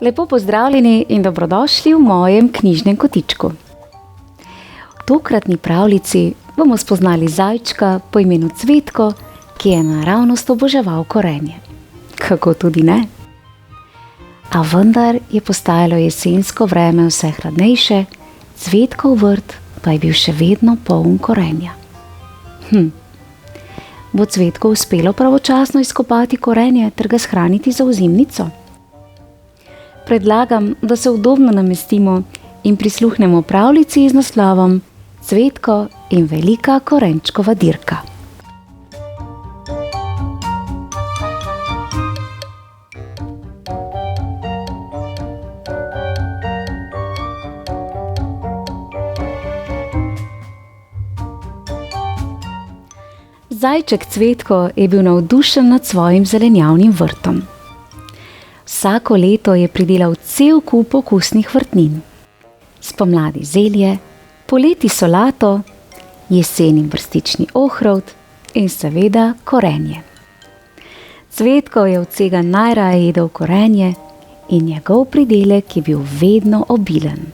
Lepo pozdravljeni in dobrodošli v mojem knjižnem kotičku. V tokratni pravljici bomo spoznali zajčka po imenu Cvetko, ki je naravnost oboževal korenje. Kako tudi ne? A vendar je postajalo jesensko vreme vse hladnejše, Cvetkov vrt pa je bil še vedno poln korenja. Bo Cvetku uspelo pravočasno izkopati korenje ter ga shraniti za ozimnico? Predlagam, da se udobno namestimo in prisluhnemo pravljici z naslovom Cvetko in velika korenčkova dirka. Zajček Cvetko je bil navdušen nad svojim zelenjavnim vrtom. Vsako leto je pridelal cel kup okusnih vrtnin. Spomladi zelje, poleti solato, jeseni brstični ohrovt in seveda korenje. Cvetko je od vsega najraje jedel korenje in njegov pridelek je bil vedno obilen.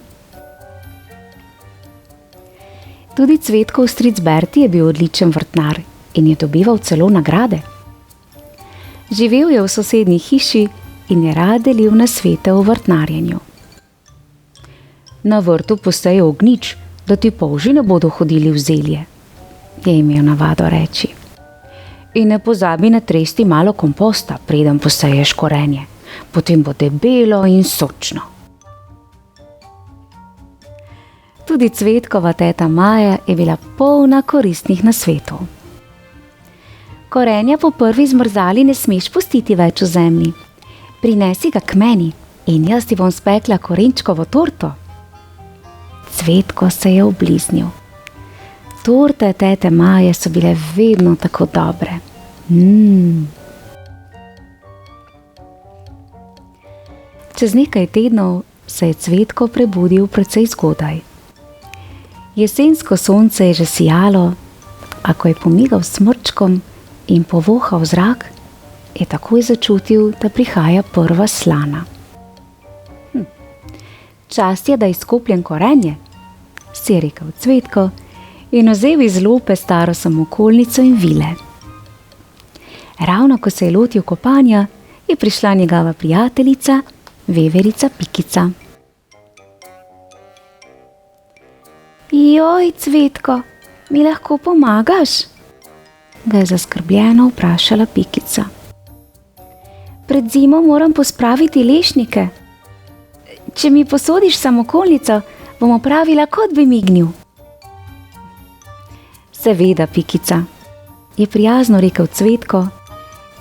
Tudi Cvetkov stric Berti je bil odličen vrtnar in je dobival celo nagrade. Živel je v sosednji hiši in je rad delil nasvete o vrtnarjenju. Na vrtu posej ognjič, da ti polži ne bodo hodili v zelje, je imel navado reči. In ne pozabi natresti malo komposta, preden poseješ korenje, potem bo debelo in sočno. Tudi Cvetkova teta Maja je bila polna koristnih nasvetov. Korenja po prvi zmrzali ne smeš pustiti več v zemlji. Prinesi ga k meni in jaz ti bom spekla korenčkovo torto. Cvetko se je obliznil. Torte tete Maje so bile vedno tako dobre. Čez nekaj tednov se je Cvetko prebudil precej zgodaj. Jesensko sonce je že sijalo, a ko je pomigal smrčkom in povohal zrak, je takoj začutil, da prihaja prva slana. Čas je, da izkopljem korenje, si je rekel Cvetko in vzel iz lope staro samokolnico in vile. Ravno ko se je lotil kopanja, je prišla njegova prijateljica, veverica Pikica. Joj, Cvetko, mi lahko pomagaš? Ga je zaskrbljeno vprašala Pikica. Pred zimo moram pospraviti lešnike. Če mi posodiš samokolnico, bom opravila, kot bi mignil. Seveda, Pikica, je prijazno rekel Cvetko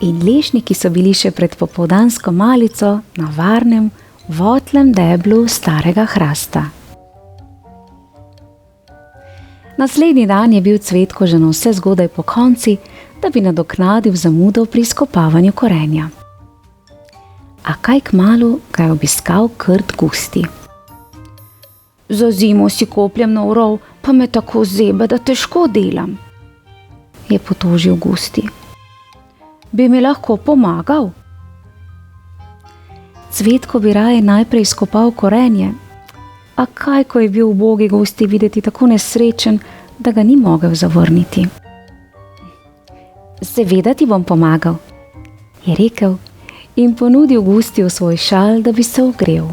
in lešniki so bili še pred popoldansko malico na varnem, votlem deblu starega hrasta. Naslednji dan je bil Cvetko že navse zgodaj pokonci, da bi nadoknadil zamudo pri izkopavanju korenja. A kaj kmalu ga je obiskal Krt Gusti. Za zimo si kopljem nov rov, pa me tako zebe, da težko delam, je potožil Gusti. Bi mi lahko pomagal? Cvetko bi raje najprej izkopal korenje, a kaj, ko je bil ubogi Gusti videti tako nesrečen, da ga ni mogel zavrniti. Seveda ti bom pomagal, je rekel in ponudil Gustiju svoj šal, da bi se ogrel.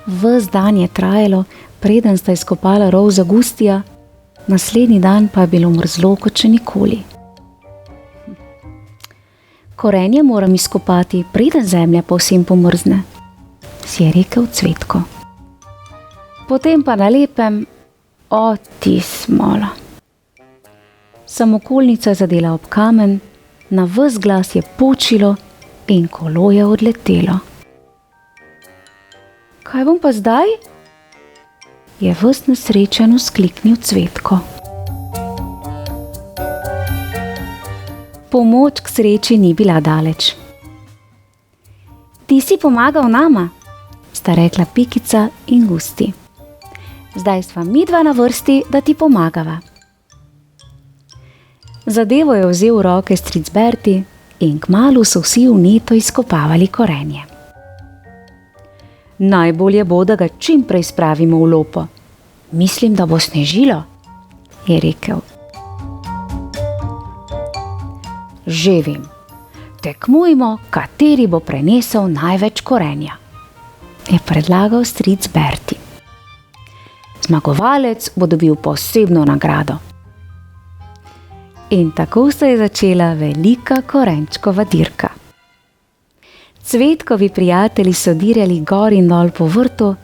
Ves dan je trajalo, preden sta izkopala rov za Gustija, naslednji dan pa je bilo mrzlo kot še nikoli. Korenje moram izkopati, preden zemlja povsem pomrzne, si je rekel Cvetko. Potem pa na lepem, o ti smola. Samokolnica je zadela ob kamen, na ves glas je počilo in kolo je odletelo. Kaj bom pa zdaj? Je ves nesrečen vzkliknil Cvetko. pomoč k sreči ni bila daleč. Ti si pomagal nama, sta rekla Pikica in Gusti. Zdaj sva midva na vrsti, da ti pomagava. Zadevo je vzel v roke stric Berti in kmalu so vsi vneto izkopavali korenje. Najbolje bo, da ga čim prej spravimo v lopo. Mislim, da bo snežilo, je rekel. Že vem. Tekmujmo, kateri bo prenesel največ korenja, je predlagal stric Berti. Zmagovalec bo dobil posebno nagrado. In tako se je začela velika korenčkova dirka. Cvetkovi prijatelji so dirjali gor in dol po vrtu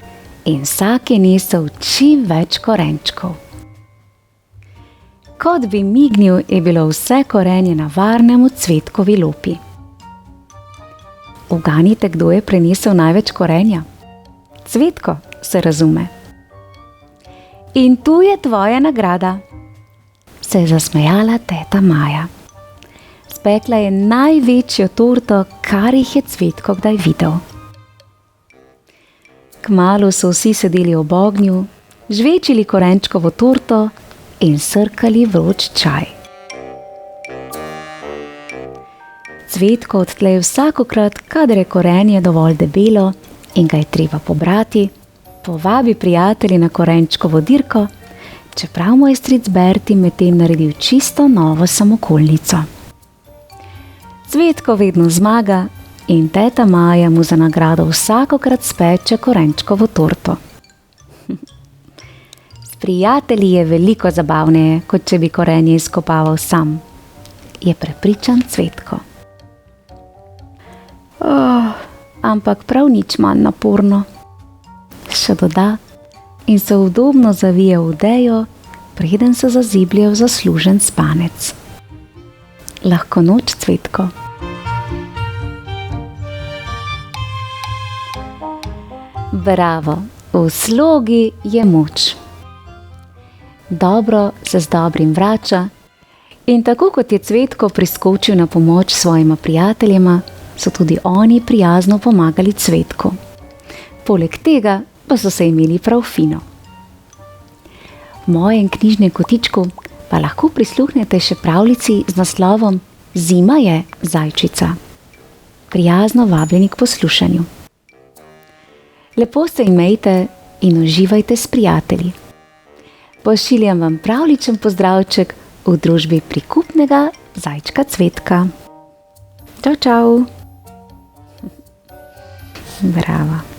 in vsak je nesel čim več korenčkov. Kot bi mignil, je bilo vse korenje na varnem v Cvetkovi lopi. Uganite, kdo je prenesel največ korenja? Cvetko, se razume. In tu je tvoja nagrada, se je zasmejala teta Maja. Spekla je največjo torto, kar jih je Cvetko kdaj videl. Kmalu so vsi sedeli ob ognju, žvečili korenčkovo torto in srkali vroč čaj. Cvetko odtlej vsakokrat, kadar je korenje dovolj debelo in ga je treba pobrati, povabi prijatelje na korenčkovo dirko, čeprav mu je stric Berti medtem naredil čisto novo samokolnico. Cvetko vedno zmaga in teta Maja mu za nagrado vsakokrat speče korenčkovo torto. S prijatelji je veliko zabavneje, kot če bi korenje izkopaval sam, je prepričan Cvetko. Ampak prav nič manj naporno, še doda in se udobno zavije v odejo, preden se zaziblje v zaslužen spanec. Lahko noč, Cvetko. Bravo, v slogi je moč. Dobro se z dobrim vrača in tako kot je Cvetko priskočil na pomoč svojima prijateljema, so tudi oni prijazno pomagali Cvetku. Poleg tega pa so se imeli prav fino. V mojem knjižnem kotičku pa lahko prisluhnete še pravljici z naslovom Zima je, zajčica. Prijazno vabljeni k poslušanju. Lepo se imejte in uživajte s prijatelji. Pošiljam vam pravličen pozdravček v družbi prikupnega zajčka Cvetka. Čau, čau. Bravo.